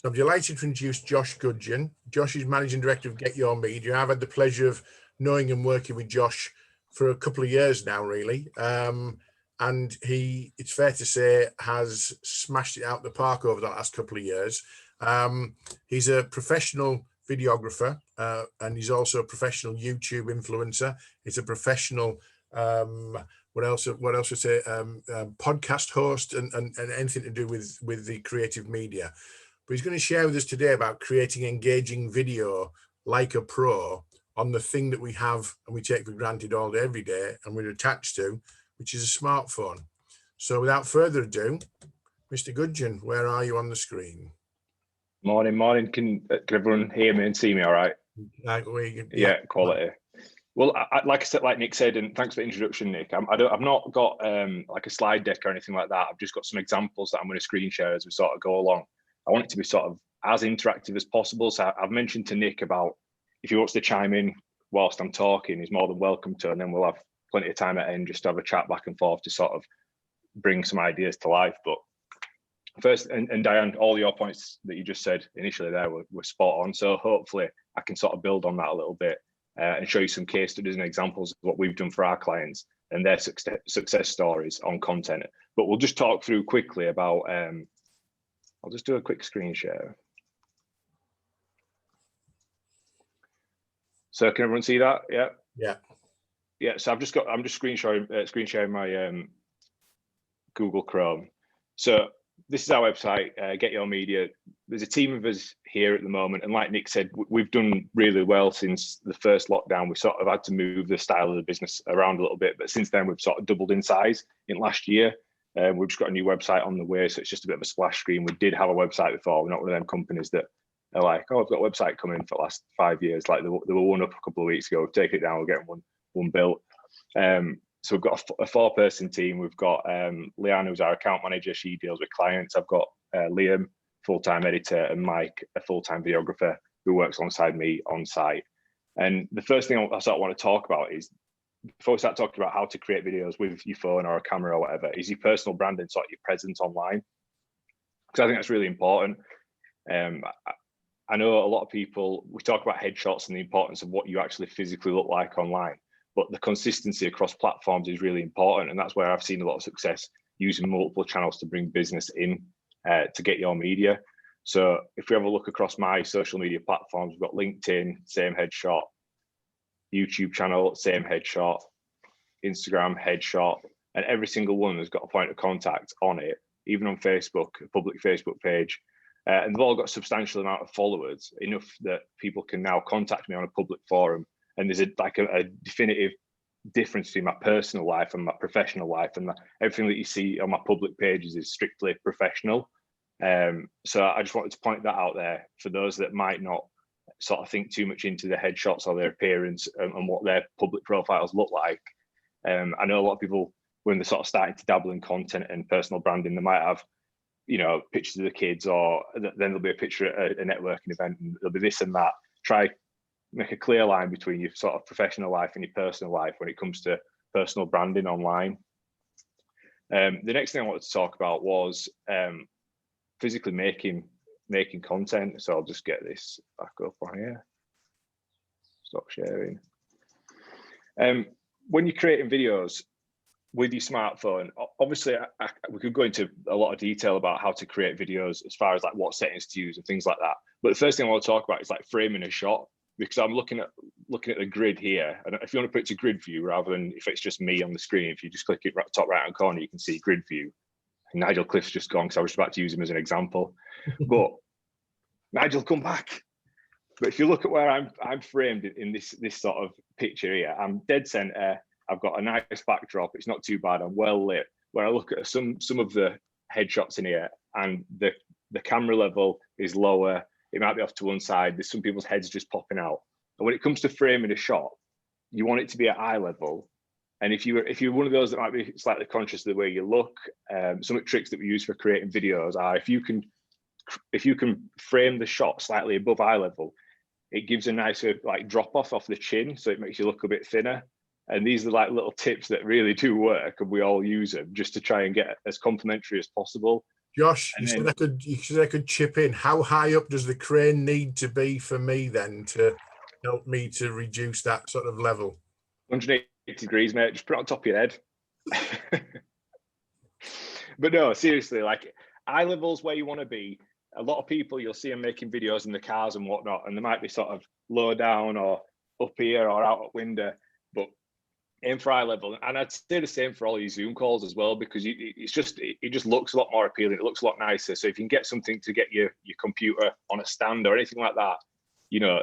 So I'm delighted to introduce Josh Gudgeon. Josh is Managing Director of Get Your Media. I've had the pleasure of knowing and working with Josh for a couple of years now, really. And he, it's fair to say, has smashed it out the park over the last couple of years. He's a professional videographer, and he's also a professional YouTube influencer. He's a professional, what else would say, podcast host and anything to do with the creative media. But he's going to share with us today about creating engaging video like a pro on the thing that we have and we take for granted all day, every day, and we're attached to, which is a smartphone. So without further ado, Mr. Gudgeon, where are you on the screen? Morning. Can everyone hear me and see me all right? Yeah, quality. Well, like I said, like Nick said, and thanks for the introduction, Nick. I've not got like a slide deck or anything like that. I've just got some examples that I'm going to screen share as we sort of go along. I want it to be sort of as interactive as possible. So I've mentioned to Nick about if he wants to chime in whilst I'm talking, he's more than welcome to, and then we'll have plenty of time at the end just to have a chat back and forth to sort of bring some ideas to life. But first, and Diane, all your points that you just said initially there were spot on. So hopefully I can sort of build on that a little bit and show you some case studies and examples of what we've done for our clients and their success stories on content. But we'll just talk through quickly about, I'll just do a quick screen share. So can everyone see that? Yeah. So I'm just screen sharing my Google Chrome. So this is our website, Get Your Media. There's a team of us here at the moment, and like Nick said, we've done really well since the first lockdown. We sort of had to move the style of the business around a little bit, but since then we've sort of doubled in size in last year. We've just got a new website on the way, so it's just a bit of a splash screen. We did have a website before. We're not one of them companies that are like, oh, I've got a website coming for the last 5 years. Like there were one up a couple of weeks ago. We've taken it down. We're getting one built. So we've got a 4-person team. We've got Leanne, who's our account manager. She deals with clients. I've got Liam, full-time editor, and Mike, a full-time videographer who works alongside me on site. And the first thing I sort of want to talk about is, before we start talking about how to create videos with your phone or a camera or whatever, is your personal brand and sort of your presence online. Because I think that's really important. I know a lot of people, we talk about headshots and the importance of what you actually physically look like online, but the consistency across platforms is really important. And that's where I've seen a lot of success using multiple channels to bring business in to Get Your Media. So if we have a look across my social media platforms, we've got LinkedIn, same headshot, YouTube channel, same headshot, Instagram, headshot, and every single one has got a point of contact on it, even on Facebook, a public Facebook page. And they've all got a substantial amount of followers, enough that people can now contact me on a public forum. And there's a definitive difference between my personal life and my professional life, and everything that you see on my public pages is strictly professional. So I just wanted to point that out there for those that might not sort of think too much into their headshots or their appearance and what their public profiles look like. I know a lot of people, when they're sort of starting to dabble in content and personal branding, they might have, pictures of the kids, or then there'll be a picture at a networking event, and there'll be this and that. Try make a clear line between your sort of professional life and your personal life when it comes to personal branding online. The next thing I wanted to talk about was physically making content. So I'll just get this back up on here. Stop sharing. When you're creating videos with your smartphone, obviously we could go into a lot of detail about how to create videos as far as like what settings to use and things like that. But the first thing I want to talk about is like framing a shot, because I'm looking at the grid here. And if you want to put it to grid view rather than if it's just me on the screen, if you just click it right, top right hand corner, you can see grid view. And Nigel Cliff's just gone because I was about to use him as an example. But Nigel, come back. But if you look at where I'm framed in this sort of picture here, I'm dead center. I've got a nice backdrop. It's not too bad. I'm well lit. Where I look at some of the headshots in here, and the camera level is lower. It might be off to one side. There's some people's heads just popping out. And when it comes to framing a shot, you want it to be at eye level. And if you're one of those that might be slightly conscious of the way you look, some of the tricks that we use for creating videos are if you can frame the shot slightly above eye level, it gives a nicer like drop off the chin, so it makes you look a bit thinner. And these are like little tips that really do work, and we all use them just to try and get as complimentary as possible. Josh, And you said I could chip in. How high up does the crane need to be for me then to help me to reduce that sort of level? 180 degrees, mate. Just put it on top of your head. But no, seriously, like eye level's where you want to be. A lot of people, you'll see them making videos in the cars and whatnot, and they might be sort of low down or up here or out at window, but aim for eye level. And I'd say the same for all your Zoom calls as well, because it just looks a lot more appealing. It looks a lot nicer. So if you can get something to get your computer on a stand or anything like that, you know,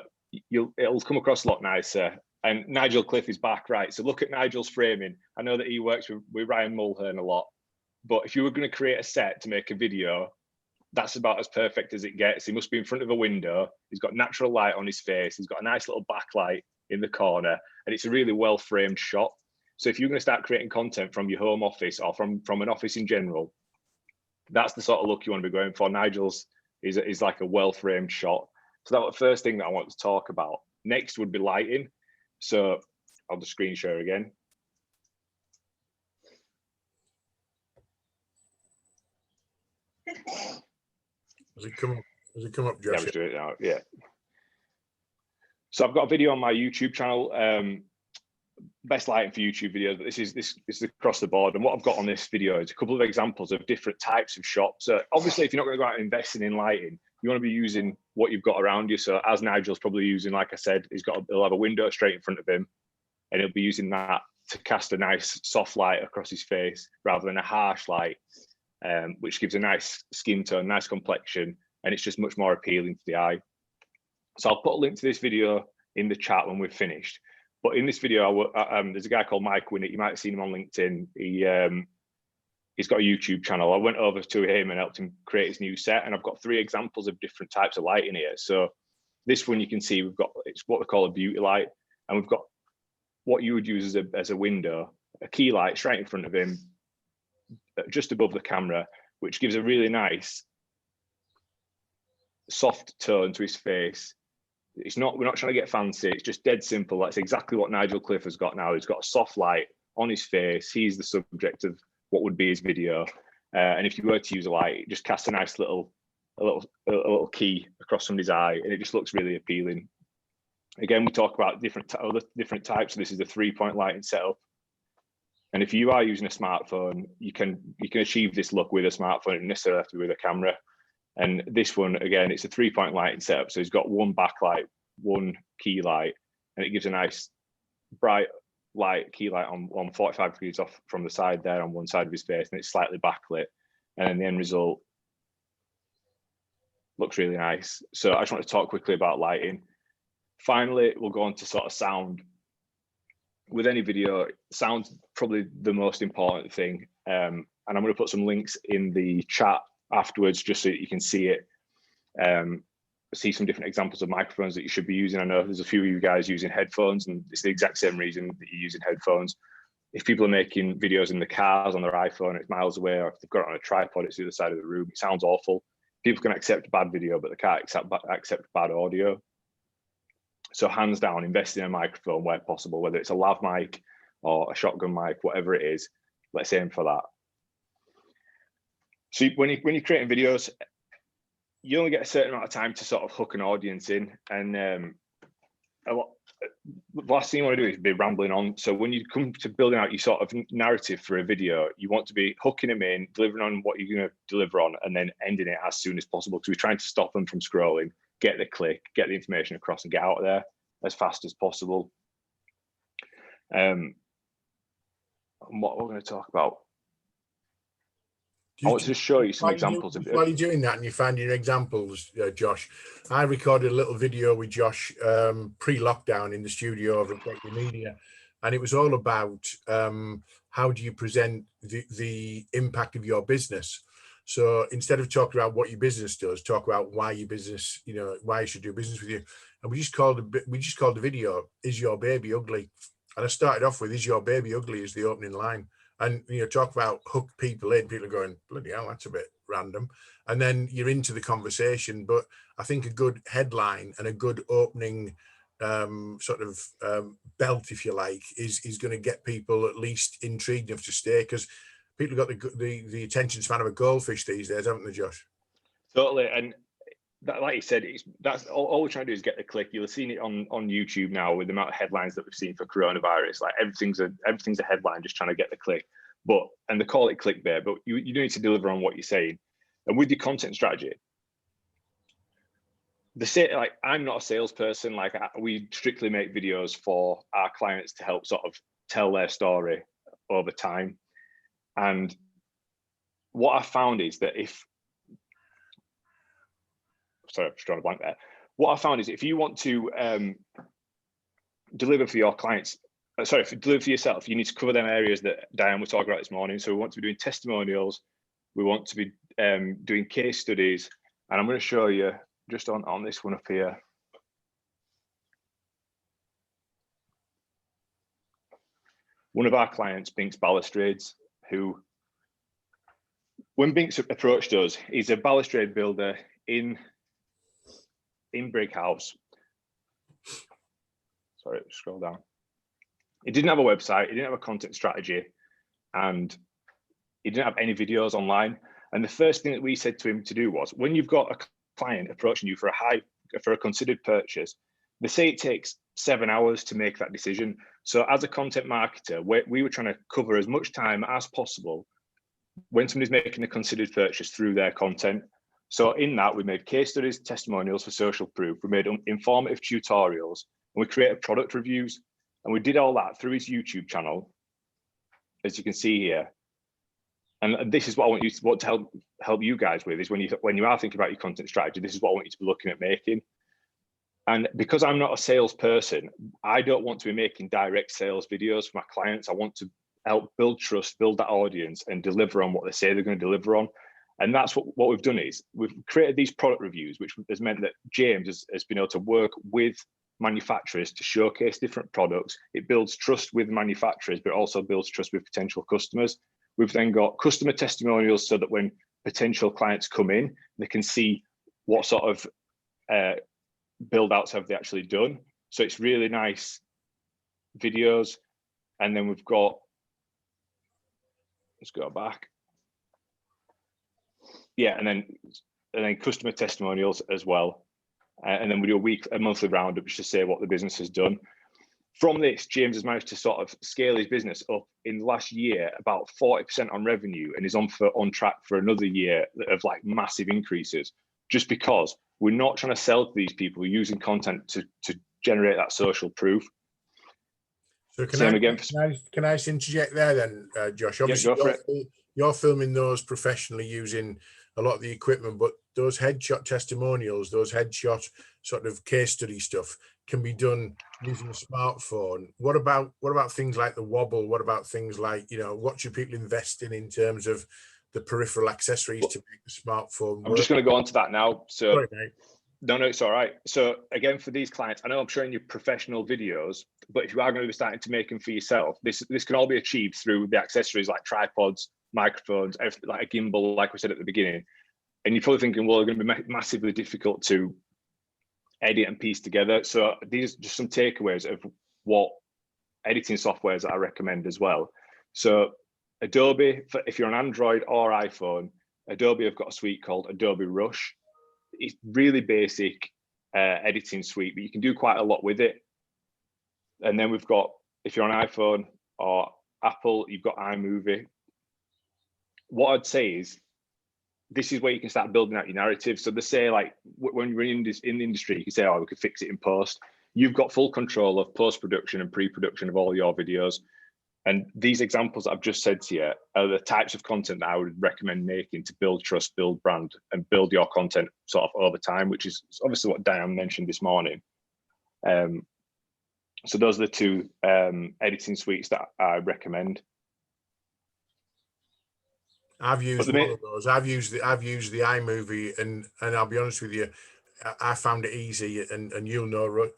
it'll come across a lot nicer. And Nigel Cliff is back, right? So look at Nigel's framing. I know that he works with Ryan Mulhern a lot, but if you were going to create a set to make a video, that's about as perfect as it gets. He must be in front of a window. He's got natural light on his face. He's got a nice little backlight in the corner, and it's a really well framed shot. So if you're going to start creating content from your home office or from an office in general, that's the sort of look you want to be going for. Nigel's is like a well framed shot. So that was the first thing that I want to talk about. Next would be lighting. So I'll just screen share again. Does it come up, Josh? Yeah, I'm doing it now. Yeah. So I've got a video on my YouTube channel, best lighting for YouTube videos, but this is across the board. And what I've got on this video is a couple of examples of different types of shots. So obviously, if you're not going to go out and investing in lighting, you want to be using what you've got around you. So as Nigel's probably using, like I said, he'll have a window straight in front of him, and he'll be using that to cast a nice soft light across his face rather than a harsh light, which gives a nice skin tone, nice complexion, and it's just much more appealing to the eye. So I'll put a link to this video in the chat when we've finished. But in this video, there's a guy called Mike Winnett. You might have seen him on LinkedIn. He's got a YouTube channel. I went over to him and helped him create his new set. And I've got 3 examples of different types of lighting here. So this one you can see it's what they call a beauty light. And we've got what you would use as a window, a key light straight in front of him, just above the camera, which gives a really nice soft tone to his face. We're not trying to get fancy. It's just dead simple. That's exactly what Nigel Cliff has got now. He's got a soft light on his face. He's the subject of what would be his video. And if you were to use a light, it just casts a nice little key across somebody's eye, and it just looks really appealing. Again, we talk about different types. So this is the 3-point lighting setup. And if you are using a smartphone, you can achieve this look with a smartphone. You don't necessarily have to be with a camera. And this one, again, it's a 3-point lighting setup. So he's got one backlight, one key light, and it gives a nice bright light key light on 45 degrees off from the side there on one side of his face, and it's slightly backlit. And then the end result looks really nice. So I just want to talk quickly about lighting. Finally, we'll go on to sort of sound. With any video, sound's probably the most important thing. And I'm going to put some links in the chat afterwards just so that you can see it, see some different examples of microphones that you should be using. I know there's a few of you guys using headphones, and it's the exact same reason that you're using headphones. If people are making videos in the cars on their iPhone, it's miles away, or if they've got it on a tripod, it's the other side of the room. It sounds awful. People can accept bad video, but they can't accept bad audio. So hands down, invest in a microphone where possible, whether it's a lav mic or a shotgun mic, whatever it is, let's aim for that. So when you're creating videos, you only get a certain amount of time to sort of hook an audience in, and the last thing you want to do is be rambling on. So when you come to building out your sort of narrative for a video, you want to be hooking them in, delivering on what you're going to deliver on, and then ending it as soon as possible, because we're trying to stop them from scrolling, get the click, get the information across, and get out of there as fast as possible. And what we're going to talk about, I want to show you some examples of it. While you're doing that and you're finding examples, Josh, I recorded a little video with Josh pre-lockdown in the studio over at Get Your Media, and it was all about how do you present the impact of your business. So instead of talking about what your business does, talk about why your business, why you should do business with you. And we just called the video "Is Your Baby Ugly?" And I started off with "Is Your Baby Ugly?" as the opening line. And talk about hook people in, people are going, bloody hell, that's a bit random. And then you're into the conversation. But I think a good headline and a good opening sort of belt, if you like, is going to get people at least intrigued enough to stay. Because people got the attention span of a goldfish these days, haven't they, Josh? Totally. And that, like you said, that's all we're trying to do is get the click. You'll have seen it on YouTube now with the amount of headlines that we've seen for coronavirus. Like everything's a headline, just trying to get the click. And they call it clickbait, but you need to deliver on what you're saying. And with your content strategy, like I'm not a salesperson. Like we strictly make videos for our clients to help sort of tell their story over time. And what I found is that sorry, I'm just drawing a blank there. What I found is if you want to deliver for your clients, deliver for yourself, you need to cover them areas that Diane was talking about this morning. So we want to be doing testimonials, we want to be doing case studies, and I'm going to show you just on this one up here. One of our clients, Binks Balustrades, who, when Binks approached us, he's a balustrade builder in Brighouse. Sorry, scroll down. He didn't have a website, he didn't have a content strategy, and he didn't have any videos online. And the first thing that we said to him to do was, when you've got a client approaching you for a considered purchase, they say it takes 7 hours to make that decision. So as a content marketer, we were trying to cover as much time as possible when somebody's making a considered purchase through their content. So in that, we made case studies, testimonials for social proof. We made informative tutorials, and we created product reviews. And we did all that through his YouTube channel, as you can see here. And this is what I want to help you guys with, is when you are thinking about your content strategy, this is what I want you to be looking at making. And because I'm not a salesperson, I don't want to be making direct sales videos for my clients. I want to help build trust, build that audience, and deliver on what they say they're going to deliver on. And that's what we've done, is we've created these product reviews, which has meant that James has been able to work with manufacturers to showcase different products. It builds trust with manufacturers, but also builds trust with potential customers. We've then got customer testimonials, so that when potential clients come in, they can see what sort of build outs have they actually done. So it's really nice videos. And then we've got, let's go back. Yeah, and then customer testimonials as well. And then we do a monthly roundup just to say what the business has done. From this, James has managed to sort of scale his business up in the last year about 40% on revenue, and is on track for another year of like massive increases, just because we're not trying to sell to these people, we're using content to generate that social proof. So can I just interject there then, Josh? Obviously, you're filming those professionally using a lot of the equipment, but those headshot testimonials, those headshot sort of case study stuff can be done using a smartphone. What about things like the wobble? What about things like, what should people invest in terms of the peripheral accessories to make the smartphone work? I'm just going to go on to that now. So sorry, mate. No, it's all right. So again, for these clients, I know I'm showing you professional videos, but if you are going to be starting to make them for yourself, this can all be achieved through the accessories like tripods, microphones, everything, like a gimbal, like we said at the beginning. And you're probably thinking, well, they're going to be massively difficult to edit and piece together. So these are just some takeaways of what editing softwares that I recommend as well. So Adobe, if you're on Android or iPhone, Adobe have got a suite called Adobe Rush. It's really basic editing suite, but you can do quite a lot with it. And then we've got, if you're on iPhone or Apple, you've got iMovie. What I'd say is, this is where you can start building out your narrative. So they say, like, when you're in the industry, you can say, oh, we could fix it in post. You've got full control of post-production and pre-production of all your videos. And these examples I've just said to you are the types of content that I would recommend making to build trust, build brand, and build your content sort of over time, which is obviously what Diane mentioned this morning. So those are the two editing suites that I recommend. I've used one of those. I've used the iMovie, and I'll be honest with you, I found it easy, and you'll know,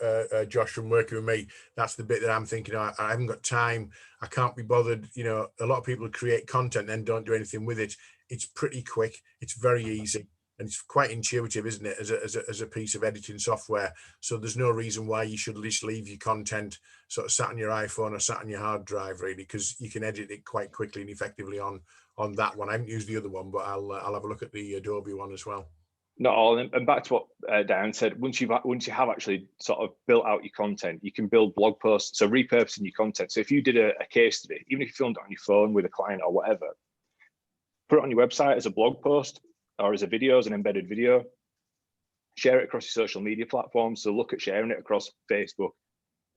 Josh, from working with me, that's the bit that I'm thinking, I haven't got time, I can't be bothered. A lot of people create content and don't do anything with it. It's pretty quick, it's very easy, and it's quite intuitive, isn't it, as a piece of editing software. So there's no reason why you should just leave your content sort of sat on your iPhone or sat on your hard drive, really, because you can edit it quite quickly and effectively on on that one. I haven't used the other one, but I'll have a look at the Adobe one as well. Not all, and back to what Diane said. Once you have actually sort of built out your content, you can build blog posts. So repurposing your content. So if you did a case study, even if you filmed it on your phone with a client or whatever, put it on your website as a blog post or as a video, as an embedded video. Share it across your social media platforms. So look at sharing it across Facebook,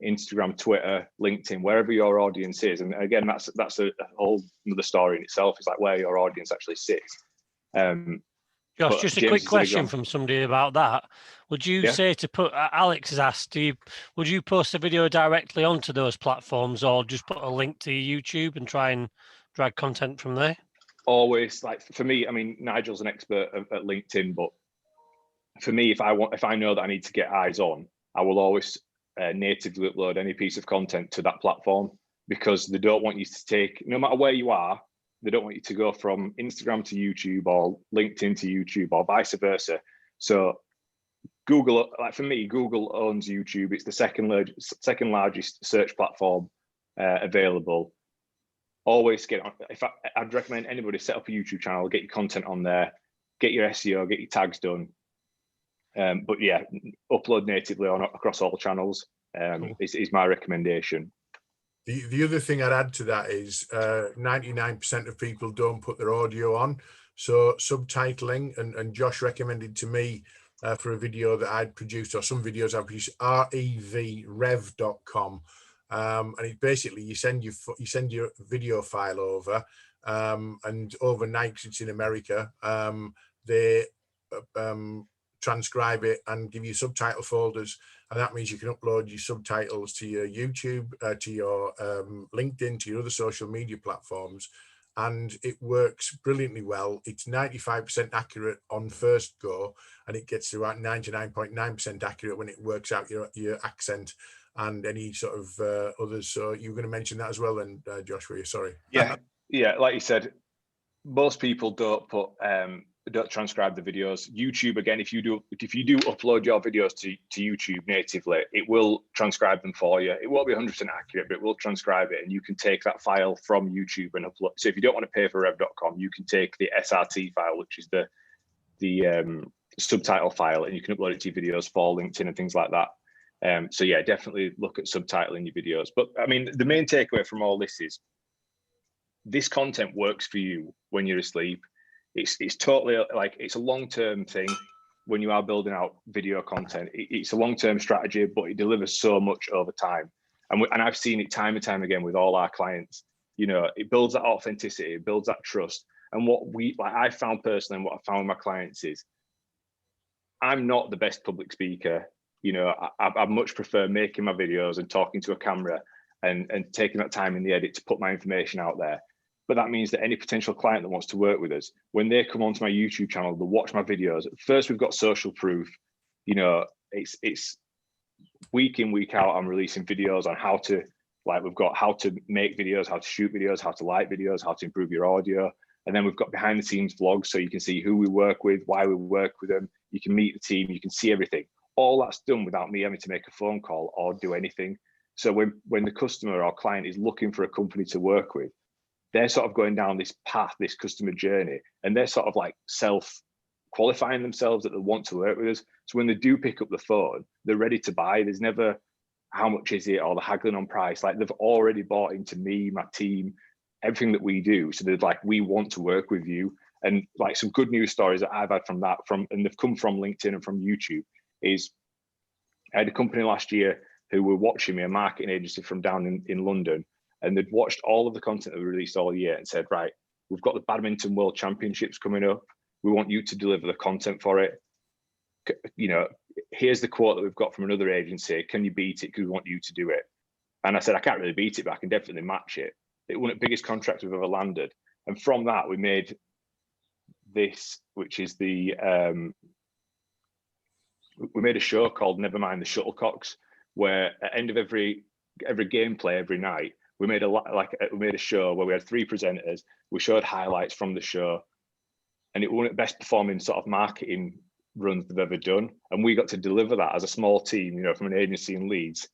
Instagram, Twitter, LinkedIn, wherever your audience is. And again, that's a whole other story in itself. It's like where your audience actually sits. Josh, just a quick question from somebody about that. Would you say to put, Alex has asked, would you post a video directly onto those platforms or just put a link to YouTube and try and drag content from there? Always, like for me, I mean, Nigel's an expert at LinkedIn, but for me, if I know that I need to get eyes on, I will always natively upload any piece of content to that platform, because they don't want you to take, no matter where you are, they don't want you to go from Instagram to YouTube or LinkedIn to YouTube or vice versa. So Google, like for me, Google owns YouTube. It's the second largest search platform available. Always get on. I'd recommend anybody set up a YouTube channel, get your content on there, get your SEO, get your tags done. But yeah, upload natively across all channels is my recommendation. The other thing I'd add to that is 99% of people don't put their audio on. So subtitling, and Josh recommended to me for a video that I'd produced, or some videos I've produced, rev.com. And it basically, you send your video file over, and overnight, 'cause it's in America, they transcribe it and give you subtitle folders, and that means you can upload your subtitles to your YouTube, to your LinkedIn, to your other social media platforms, and it works brilliantly well. It's 95% accurate on first go, and it gets to about 99.9% accurate when it works out your accent and any sort of others. So you were going to mention that as well then, Josh, were you? Sorry. Yeah, like you said, most people don't transcribe the videos. YouTube, again, if you do upload your videos to YouTube natively, it will transcribe them for you. It won't be 100% accurate, but it will transcribe it, and you can take that file from YouTube and upload. So if you don't want to pay for rev.com, you can take the SRT file, which is the subtitle file, and you can upload it to your videos for LinkedIn and things like that. So yeah, definitely look at subtitling your videos. But I mean, the main takeaway from all this is this content works for you when you're asleep. It's totally like, it's a long-term thing when you are building out video content. It's a long-term strategy, but it delivers so much over time. And I've seen it time and time again with all our clients. You know, it builds that authenticity, it builds that trust. And I found personally, and what I found with my clients is, I'm not the best public speaker. You know, I much prefer making my videos and talking to a camera and taking that time in the edit to put my information out there. But that means that any potential client that wants to work with us, when they come onto my YouTube channel, they'll watch my videos. First, we've got social proof. You know, it's week in, week out, I'm releasing videos on how to, like, we've got how to make videos, how to shoot videos, how to light videos, how to improve your audio. And then we've got behind the scenes vlogs, so you can see who we work with, why we work with them. You can meet the team, you can see everything. All that's done without me having to make a phone call or do anything. So when the customer or client is looking for a company to work with, they're sort of going down this path, this customer journey, and they're sort of like self-qualifying themselves that they want to work with us. So when they do pick up the phone, they're ready to buy. There's never, how much is it, or the haggling on price. Like, they've already bought into me, my team, everything that we do. So they're like, we want to work with you. And like, some good news stories that I've had from that, and they've come from LinkedIn and from YouTube, is I had a company last year who were watching me, a marketing agency from down in London, and they'd watched all of the content that we released all year and said, right, we've got the Badminton World Championships coming up. We want you to deliver the content for it. You know, here's the quote that we've got from another agency. Can you beat it? Because we want you to do it. And I said, I can't really beat it, but I can definitely match it. It was one of the biggest contracts we've ever landed. And from that, we made this, which is we made a show called Nevermind the Shuttlecocks, where at the end of every gameplay every night, we made a show where we had 3 presenters. We showed highlights from the show, and it was one of the best performing sort of marketing runs they've ever done. And we got to deliver that as a small team, you know, from an agency in Leeds,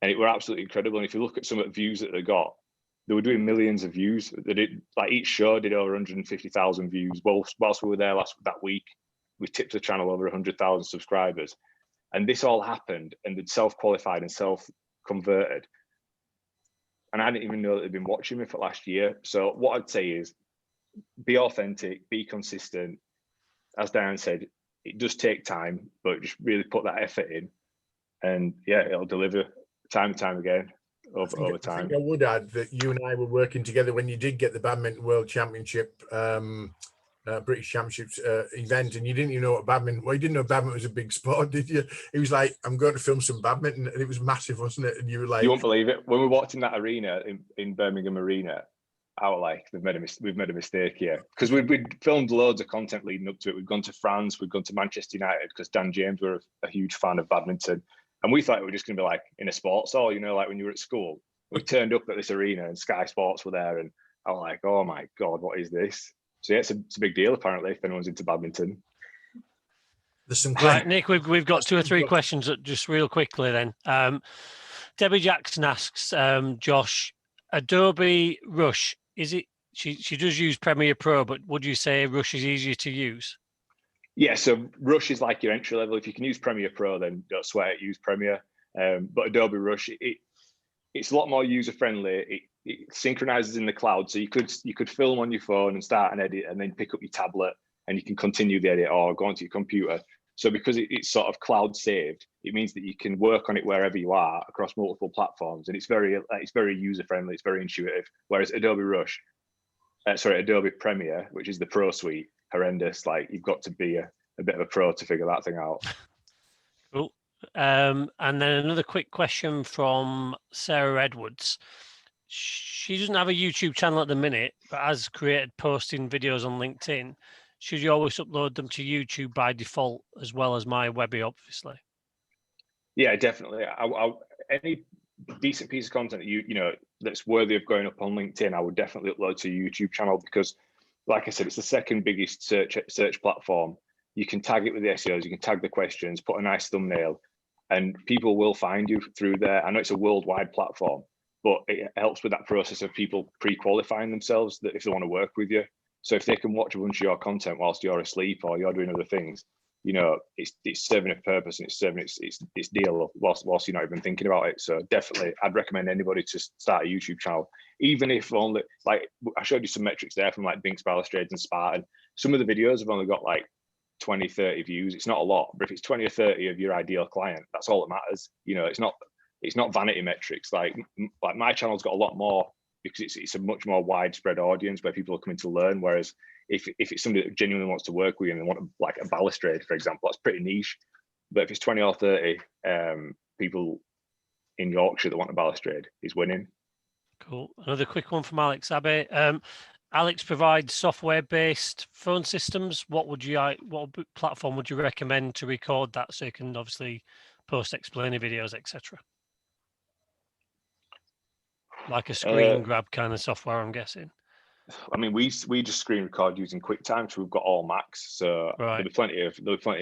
and it were absolutely incredible. And if you look at some of the views that they got, they were doing millions of views. They did, like, each show did over 150,000 views. Whilst we were there that week, we tipped the channel over 100,000 subscribers. And this all happened, and they'd self-qualified and self-converted. And I didn't even know that they'd been watching me for last year. So what I'd say is, be authentic, be consistent. As Diane said, it does take time, but just really put that effort in. And yeah, it'll deliver time and time again over time. I think I would add that you and I were working together when you did get the Badminton World Championship, British Championships event, and you didn't even know what badminton. Well, you didn't know badminton was a big sport, did you? It was like, I'm going to film some badminton, and it was massive, wasn't it? And you were like, you won't believe it. When we walked in that arena in Birmingham Arena, I was like, we've made a mistake here, because we'd filmed loads of content leading up to it. We'd gone to France, we'd gone to Manchester United because Dan James were a huge fan of badminton, and we thought it was just going to be like in a sports hall, you know, like when you were at school. We turned up at this arena and Sky Sports were there, and I was like, oh my God, what is this? So yeah, it's a big deal apparently if anyone's into badminton. Right, Nick, we've got 2 or 3 questions just real quickly then. Debbie Jackson asks, Josh, Adobe Rush, is it? She does use Premiere Pro, but would you say Rush is easier to use? Yeah, so Rush is like your entry level. If you can use Premiere Pro, then don't sweat it, use Premiere. But Adobe Rush, it's a lot more user friendly. It synchronizes in the cloud, so you could film on your phone and start an edit, and then pick up your tablet and you can continue the edit or go onto your computer. So because it's sort of cloud saved, it means that you can work on it wherever you are across multiple platforms, and it's very user friendly. It's very intuitive. Whereas Adobe Premiere, which is the Pro suite, horrendous. Like, you've got to be a bit of a pro to figure that thing out. Cool. And then another quick question from Sarah Edwards. She doesn't have a YouTube channel at the minute, but has created posting videos on LinkedIn. Should you always upload them to YouTube by default, as well as my Webby, obviously? Yeah, definitely. Any decent piece of content that you know that's worthy of going up on LinkedIn, I would definitely upload to a YouTube channel, because, like I said, it's the second biggest search platform. You can tag it with the SEOs, you can tag the questions, put a nice thumbnail, and people will find you through there. I know it's a worldwide platform, but it helps with that process of people pre-qualifying themselves, that if they want to work with you. So if they can watch a bunch of your content whilst you're asleep or you're doing other things, you know, it's serving a purpose, and it's serving its deal whilst you're not even thinking about it. So definitely, I'd recommend anybody to start a YouTube channel, even if only, like, I showed you some metrics there from like Binks Balustrades and Spartan. Some of the videos have only got like 20, 30 views. It's not a lot, but if it's 20 or 30 of your ideal client, that's all that matters. You know, it's not vanity metrics. Like my channel's got a lot more, because it's a much more widespread audience where people are coming to learn. Whereas if it's somebody that genuinely wants to work with you and they want like a balustrade, for example, that's pretty niche. But if it's 20 or 30 people in Yorkshire that want a balustrade, is winning. Cool. Another quick one from Alex Abbey. Alex provides software-based phone systems. What platform would you recommend to record that, so you can obviously post explainer videos, etc.? Like a screen grab kind of software, I'm guessing. I mean, we just screen record using QuickTime, so we've got all Macs. So there'll be plenty of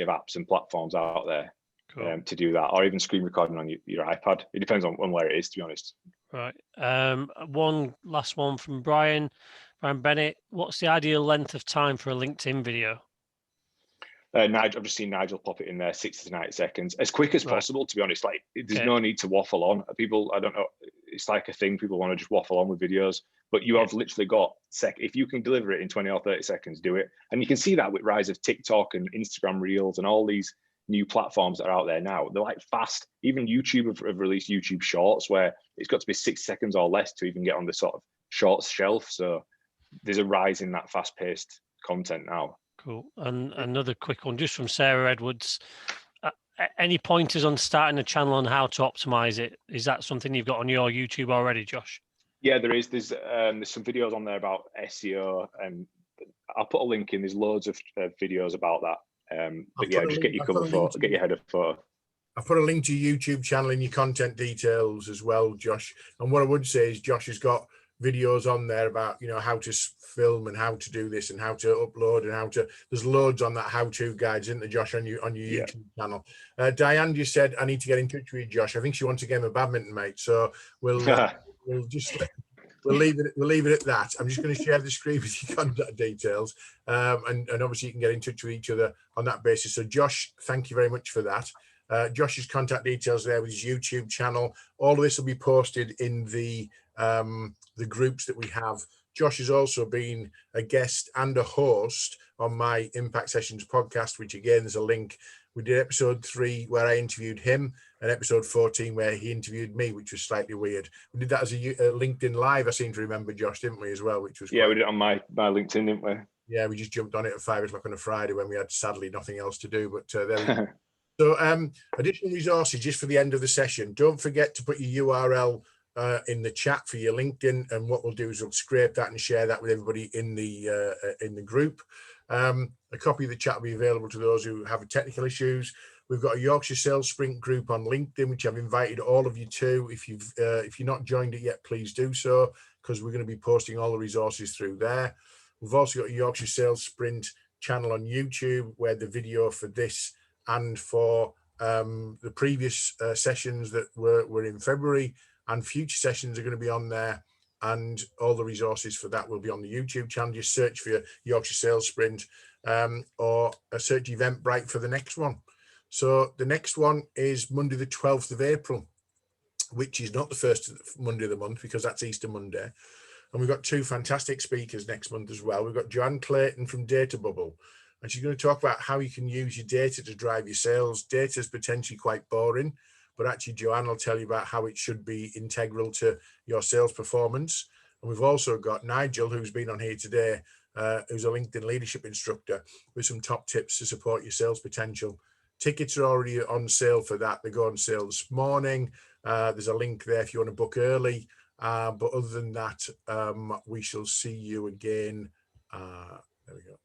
apps and platforms out there to do that, or even screen recording on your iPad. It depends on where it is, to be honest. Right. One last one from Brian Bennett. What's the ideal length of time for a LinkedIn video? Nigel, I've just seen Nigel pop it in there, 60 to 90 seconds, as quick as possible, to be honest. Like, there's no need to waffle on. People, I don't know, it's like a thing, people want to just waffle on with videos, but you have literally got if you can deliver it in 20 or 30 seconds, do it. And you can see that with rise of TikTok and Instagram Reels and all these new platforms that are out there now. They're like fast. Even YouTube have released YouTube Shorts, where it's got to be 6 seconds or less to even get on the sort of shorts shelf. So there's a rise in that fast-paced content now. Cool. And another quick one, just from Sarah Edwards. Any pointers on starting a channel on how to optimize it? Is that something you've got on your YouTube already, Josh? Yeah, there is. There's some videos on there about SEO, and I'll put a link in. There's loads of videos about that. But yeah, just get your cover photo, get your header photo. I've put a link to your YouTube channel in your content details as well, Josh. And what I would say is Josh has got videos on there about, you know, how to film and how to do this and how to upload and how to, there's loads on that how-to guides, isn't there, Josh, on your YouTube channel. Diane just said, I need to get in touch with you, Josh. I think she wants a game of badminton, mate. So we'll just we'll leave it at that. I'm just going to share the screen with your contact details, and obviously you can get in touch with each other on that basis. So Josh, thank you very much for that. Josh's contact details there with his YouTube channel. All of this will be posted in the groups that we have. Josh has also been a guest and a host on my Impact Sessions podcast, which again, there's a link. We did episode 3 where I interviewed him, and episode 14 where he interviewed me, which was slightly weird. We did that as a LinkedIn Live, I seem to remember, Josh, didn't we, as well? Which was we did it on my LinkedIn, didn't we? Yeah, we just jumped on it at 5 o'clock on a Friday when we had sadly nothing else to do. But there we go. So additional resources just for the end of the session. Don't forget to put your URL in the chat for your LinkedIn, and what we'll do is we'll scrape that and share that with everybody in the group. A copy of the chat will be available to those who have technical issues. We've got a Yorkshire Sales Sprint group on LinkedIn, which I've invited all of you to. If you're not joined it yet, please do so, because we're going to be posting all the resources through there. We've also got a Yorkshire Sales Sprint channel on YouTube, where the video for this and for the previous sessions that were in February and future sessions are going to be on there, and all the resources for that will be on the YouTube channel. Just search for your Yorkshire Sales Sprint or search Eventbrite for the next one. So the next one is Monday the 12th of April, which is not the first Monday of the month because that's Easter Monday. And we've got 2 fantastic speakers next month as well. We've got Joanne Clayton from Data Bubble, and she's going to talk about how you can use your data to drive your sales. Data is potentially quite boring, but actually Joanne will tell you about how it should be integral to your sales performance. And we've also got Nigel, who's been on here today, who's a LinkedIn leadership instructor, with some top tips to support your sales potential. Tickets are already on sale for that. They go on sale this morning. There's a link there if you want to book early. But other than that, we shall see you again. There we go.